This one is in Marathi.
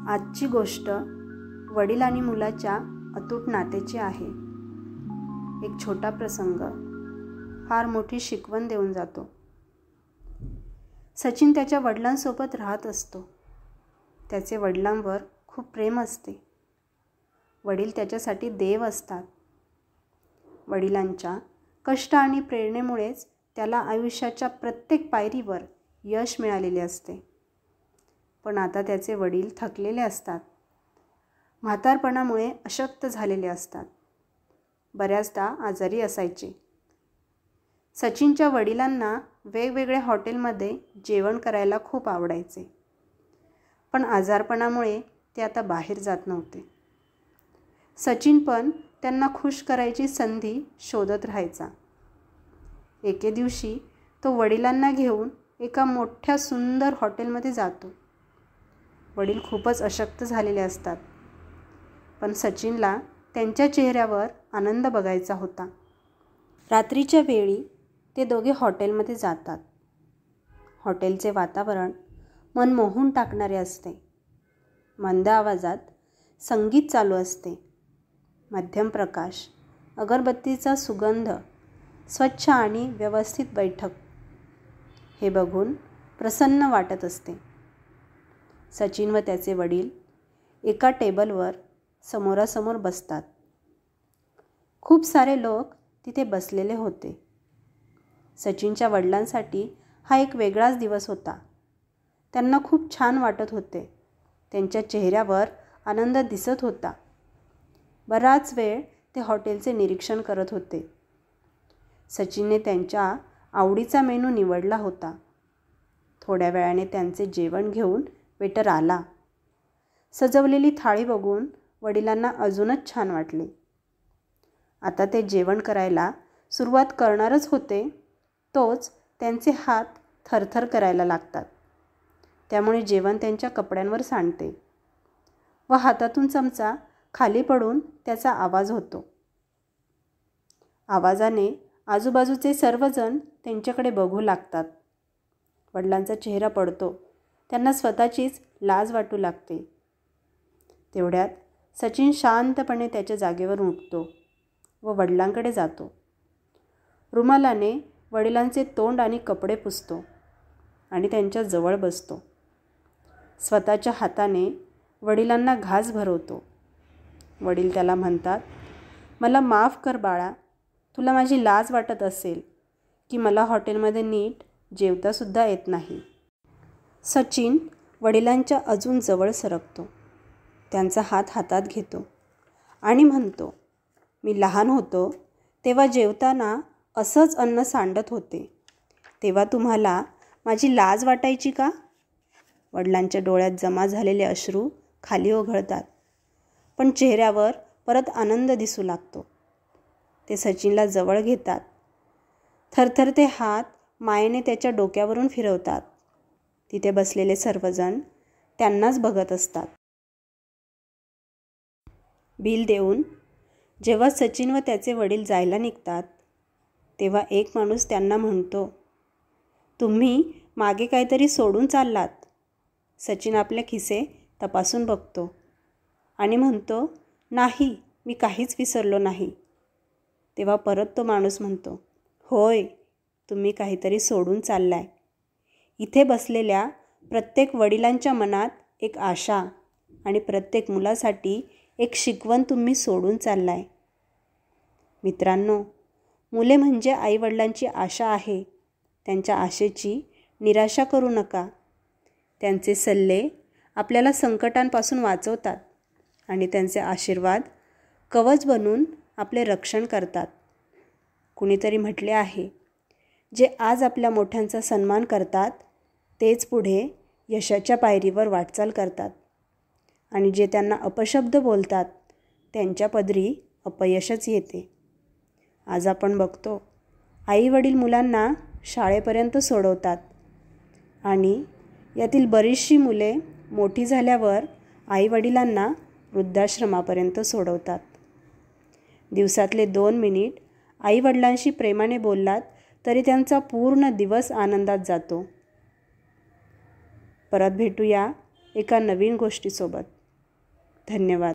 आजची गोष्ट वडील आणि मुलाच्या अतूट नात्याची आहे. एक छोटा प्रसंग फार मोठी शिकवण देऊन जातो. सचिन त्याच्या वडिलांसोबत राहत असतो. त्याचे वडिलांवर खूप प्रेम असते. वडील त्याच्यासाठी देव असतात. वडिलांच्या कष्ट आणि प्रेरणेमुळेच त्याला आयुष्याच्या प्रत्येक पायरीवर यश मिळालेले असते. पण आता त्याचे वडील थकलेले असतात. म्हातारपणामुळे अशक्त झालेले असतात. बऱ्याचदा आजारी असायचे. सचिनच्या वडिलांना वेगवेगळ्या हॉटेलमध्ये जेवण करायला खूप आवडायचे. पण आजारपणामुळे ते आता बाहेर जात नव्हते. सचिन पण त्यांना खुश करायची संधी शोधत राहायचा. एके दिवशी तो वडिलांना घेऊन एका मोठ्या सुंदर हॉटेलमध्ये जातो. वडील खूपच अशक्त झालेले असतात. पण सचिनला त्यांच्या चेहऱ्यावर आनंद बघायचा होता. रात्रीच्या वेळी ते दोघे हॉटेलमध्ये जातात. हॉटेलचे वातावरण मन मोहून टाकणारे असते. मंद आवाजात संगीत चालू असते. मध्यम प्रकाश, अगरबत्तीचा सुगंध, स्वच्छ आणि व्यवस्थित बैठक हे बघून प्रसन्न वाटत असते. सचिन व त्याचे वडील एका टेबलवर समोरासमोर बसतात. खूप सारे लोक तिथे बसलेले होते. सचिनच्या वडिलांसाठी हा एक वेगळाच दिवस होता. त्यांना खूप छान वाटत होते. त्यांच्या चेहऱ्यावर आनंद दिसत होता. बराच वेळ ते हॉटेलचे निरीक्षण करत होते. सचिनने त्यांच्या आवडीचा मेनू निवडला होता. थोड्या वेळाने त्यांचे जेवण घेऊन वेटर आला. सजवलेली थाळी बघून वडिलांना अजूनच छान वाटले. आता ते जेवण करायला सुरुवात करणारच होते, तोच त्यांचे हात थरथर करायला लागतात. त्यामुळे जेवण त्यांच्या कपड्यांवर सांडते व हातातून चमचा खाली पडून त्याचा आवाज होतो. आवाजाने आजूबाजूचे सर्वजण त्यांच्याकडे बघू लागतात. वडिलांचा चेहरा पडतो. त्यांना स्वतःचीच लाज वाटू लागते. तेवढ्यात सचिन शांतपणे त्याच्या जागेवर उठतो व वडिलांकडे जातो. रुमालाने वडिलांचे तोंड आणि कपडे पुसतो आणि त्यांच्या जवळ बसतो. स्वतःच्या हाताने वडिलांना घास भरवतो. वडील त्याला म्हणतात, "मला माफ कर बाळा. तुला माझी लाज वाटत असेल की मला हॉटेलमध्ये नीट जेवतासुद्धा येत नाही." सचिन वडिलांच्या अजून जवळ सरकतो. त्यांचा हात हातात घेतो आणि म्हणतो, "मी लहान होतो तेव्हा जेवताना असंच अन्न सांडत होते. तेव्हा तुम्हाला माझी लाज वाटायची का?" वडिलांच्या डोळ्यात जमा झालेले अश्रू खाली ओघळतात. पण चेहऱ्यावर परत आनंद दिसू लागतो. ते सचिनला जवळ घेतात. थरथरते हात मायेने त्याच्या डोक्यावरून फिरवतात. तिथे बसलेले सर्वजण त्यांनाच बघत असतात. बिल देऊन जेव्हा सचिन व त्याचे वडील जायला निघतात, तेव्हा एक माणूस त्यांना म्हणतो, "तुम्ही मागे काहीतरी सोडून चाललात." सचिन आपले खिसे तपासून बघतो आणि म्हणतो, "नाही, मी काहीच विसरलो नाही." तेव्हा परत तो माणूस म्हणतो, "होय, तुम्ही काहीतरी सोडून चाललाय. इथे बसलेल्या प्रत्येक वडिलांच्या मनात एक आशा आणि प्रत्येक मुलासाठी एक शिकवण तुम्ही सोडून चाललाय." मित्रांनो, मुले म्हणजे आईवडिलांची आशा आहे. त्यांच्या आशेची निराशा करू नका. त्यांचे सल्ले आपल्याला संकटांपासून वाचवतात आणि त्यांचे आशीर्वाद कवच बनून आपले रक्षण करतात. कुणीतरी म्हटले आहे, जे आज आपल्या मोठ्यांचा सन्मान करतात तेच पुढे यशाच्या पायरीवर वाटचाल करतात आणि जे त्यांना अपशब्द बोलतात त्यांच्या पदरी अपयशच येते. आज आपण बघतो, आई वडील मुलांना शाळेपर्यंत सोडवतात आणि यातील बरीचशी मुले मोठी झाल्यावर आई वडिलांना वृद्धाश्रमापर्यंत सोडवतात. दिवसातले 2 मिनिट आई वडिलांशी प्रेमाने बोललात तरी त्यांचा पूर्ण दिवस आनंदात जातो. परत भेटूया एका नवीन गोष्टीसोबत. धन्यवाद.